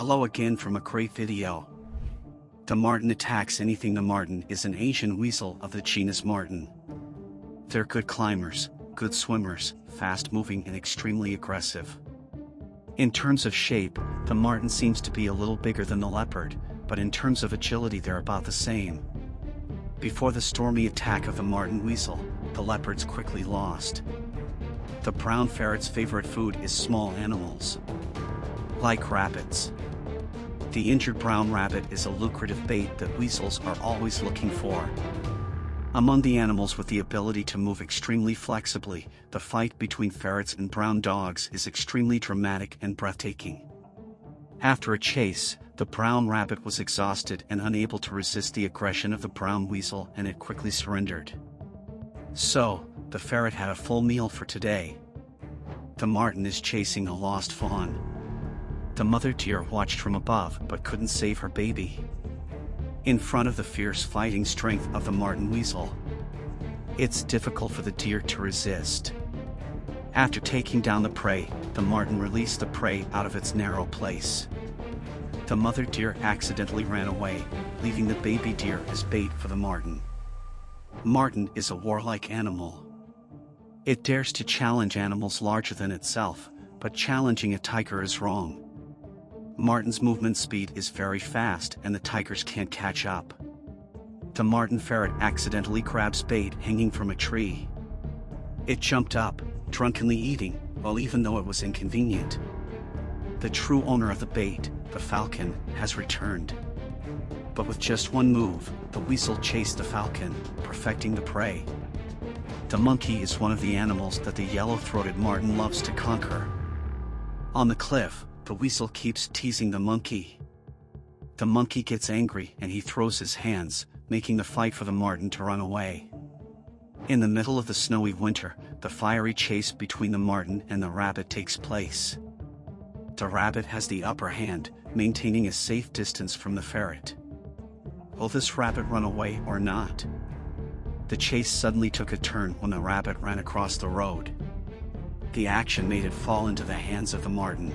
Hello again from a great video. The marten attacks anything. The marten is an Asian weasel of the genus Marten. They're good climbers, good swimmers, fast-moving and extremely aggressive. In terms of shape, the marten seems to be a little bigger than the leopard, but in terms of agility they're about the same. Before the stormy attack of the marten weasel, the leopards quickly lost. The brown ferret's favorite food is small animals, like rabbits. The injured brown rabbit is a lucrative bait that weasels are always looking for. Among the animals with the ability to move extremely flexibly, the fight between ferrets and brown dogs is extremely dramatic and breathtaking. After a chase, the brown rabbit was exhausted and unable to resist the aggression of the brown weasel, and it quickly surrendered. So, the ferret had a full meal for today. The marten is chasing a lost fawn. The mother deer watched from above but couldn't save her baby. In front of the fierce fighting strength of the marten weasel, it's difficult for the deer to resist. After taking down the prey, the marten released the prey out of its narrow place. The mother deer accidentally ran away, leaving the baby deer as bait for the marten. Marten is a warlike animal. It dares to challenge animals larger than itself, but challenging a tiger is wrong. Marten's movement speed is very fast and the tigers can't catch up. The marten ferret accidentally grabs bait hanging from a tree. It jumped up, drunkenly eating, well, even though it was inconvenient. The true owner of the bait, the falcon, has returned. But with just one move, the weasel chased the falcon, perfecting the prey. The monkey is one of the animals that the yellow-throated marten loves to conquer. On the cliff, the weasel keeps teasing the monkey. The monkey gets angry and he throws his hands, making the fight for the marten to run away. In the middle of the snowy winter, the fiery chase between the marten and the rabbit takes place. The rabbit has the upper hand, maintaining a safe distance from the ferret. Will this rabbit run away or not? The chase suddenly took a turn when the rabbit ran across the road. The action made it fall into the hands of the marten.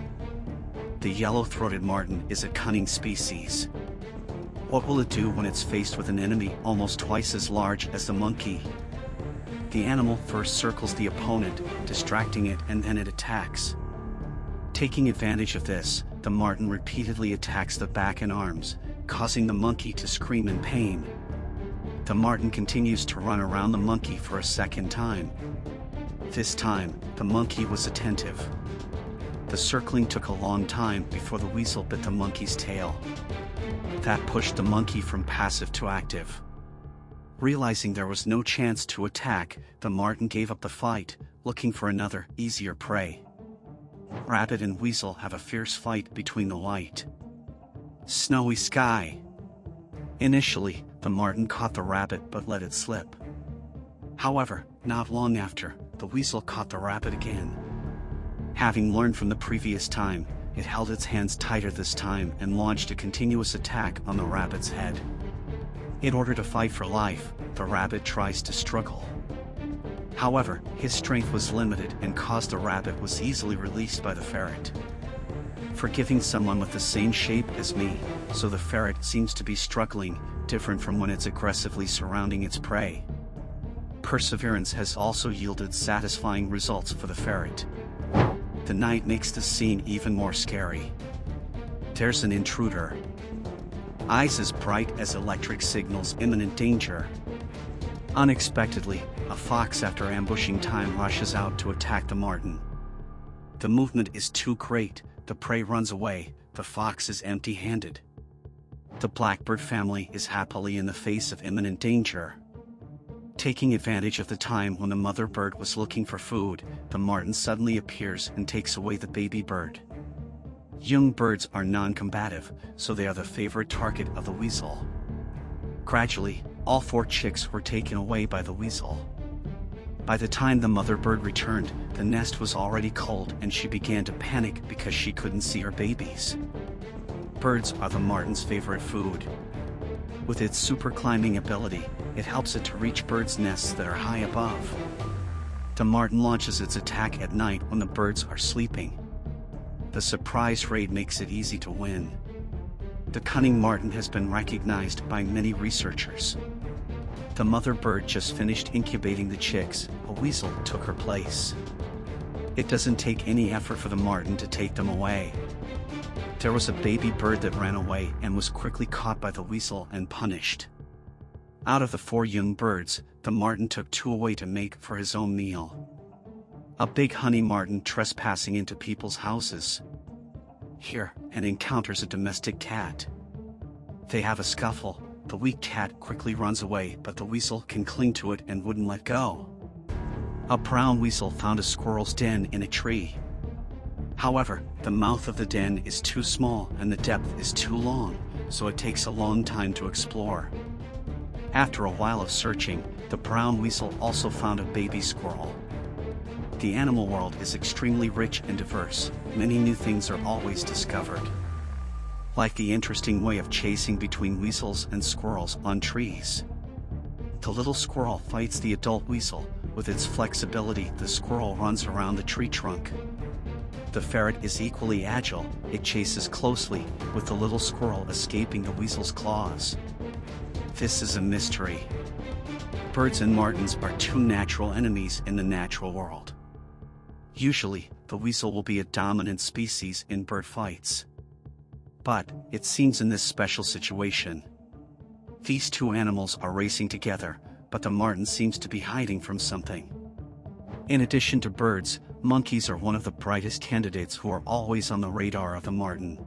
The yellow-throated marten is a cunning species. What will it do when it's faced with an enemy almost twice as large as the monkey? The animal first circles the opponent, distracting it, and then it attacks. Taking advantage of this, the marten repeatedly attacks the back and arms, causing the monkey to scream in pain. The marten continues to run around the monkey for a second time. This time, the monkey was attentive. The circling took a long time before the weasel bit the monkey's tail. That pushed the monkey from passive to active. Realizing there was no chance to attack, the marten gave up the fight, looking for another, easier prey. Rabbit and weasel have a fierce fight between the white, snowy sky. Initially, the marten caught the rabbit but let it slip. However, not long after, the weasel caught the rabbit again. Having learned from the previous time, it held its hands tighter this time and launched a continuous attack on the rabbit's head. In order to fight for life, the rabbit tries to struggle. However, his strength was limited and caused the rabbit was easily released by the ferret. Forgiving someone with the same shape as me, so the ferret seems to be struggling, different from when it's aggressively surrounding its prey. Perseverance has also yielded satisfying results for the ferret. The night makes the scene even more scary. There's an intruder. Eyes as bright as electric signals imminent danger. Unexpectedly, a fox after ambushing time rushes out to attack the marten. The movement is too great, the prey runs away, the fox is empty-handed. The blackbird family is happily in the face of imminent danger. Taking advantage of the time when the mother bird was looking for food, the marten suddenly appears and takes away the baby bird. Young birds are non-combative, so they are the favorite target of the weasel. Gradually, all 4 chicks were taken away by the weasel. By the time the mother bird returned, the nest was already cold and she began to panic because she couldn't see her babies. Birds are the marten's favorite food. With its super climbing ability, it helps it to reach birds' nests that are high above. The marten launches its attack at night when the birds are sleeping. The surprise raid makes it easy to win. The cunning marten has been recognized by many researchers. The mother bird just finished incubating the chicks. A weasel took her place. It doesn't take any effort for the marten to take them away. There was a baby bird that ran away and was quickly caught by the weasel and punished. Out of the 4 young birds, the marten took 2 away to make for his own meal. A big honey marten trespassing into people's houses here and encounters a domestic cat. They have a scuffle. The weak cat quickly runs away, but the weasel can cling to it and wouldn't let go. A brown weasel found a squirrel's den in a tree. However, the mouth of the den is too small and the depth is too long, so it takes a long time to explore. After a while of searching, the brown weasel also found a baby squirrel. The animal world is extremely rich and diverse. Many new things are always discovered. Like the interesting way of chasing between weasels and squirrels on trees. The little squirrel fights the adult weasel. With its flexibility, the squirrel runs around the tree trunk. The ferret is equally agile. It chases closely, with the little squirrel escaping the weasel's claws. This is a mystery. Birds and martens are 2 natural enemies in the natural world. Usually, the weasel will be a dominant species in bird fights. But, it seems in this special situation, these 2 animals are racing together, but the marten seems to be hiding from something. In addition to birds, monkeys are one of the brightest candidates who are always on the radar of the marten.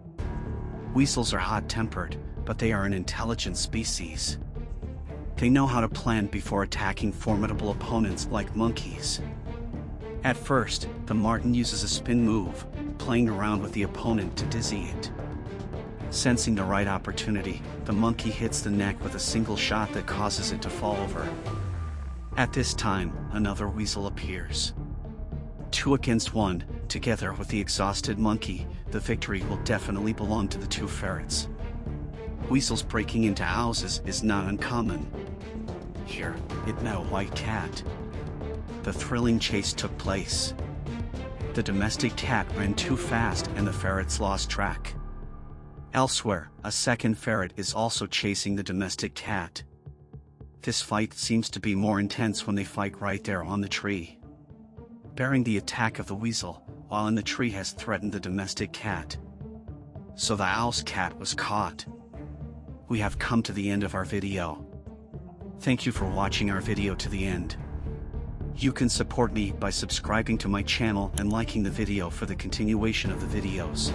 Weasels are hot-tempered, but they are an intelligent species. They know how to plan before attacking formidable opponents like monkeys. At first, the marten uses a spin move, playing around with the opponent to dizzy it. Sensing the right opportunity, the monkey hits the neck with a single shot that causes it to fall over. At this time, another weasel appears. 2 against 1, together with the exhausted monkey, the victory will definitely belong to the 2 ferrets. Weasels breaking into houses is not uncommon. Here, it met a white cat. The thrilling chase took place. The domestic cat ran too fast and the ferrets lost track. Elsewhere, a second ferret is also chasing the domestic cat. This fight seems to be more intense when they fight right there on the tree. Bearing the attack of the weasel, while in the tree has threatened the domestic cat. So the owl's cat was caught. We have come to the end of our video. Thank you for watching our video to the end. You can support me by subscribing to my channel and liking the video for the continuation of the videos.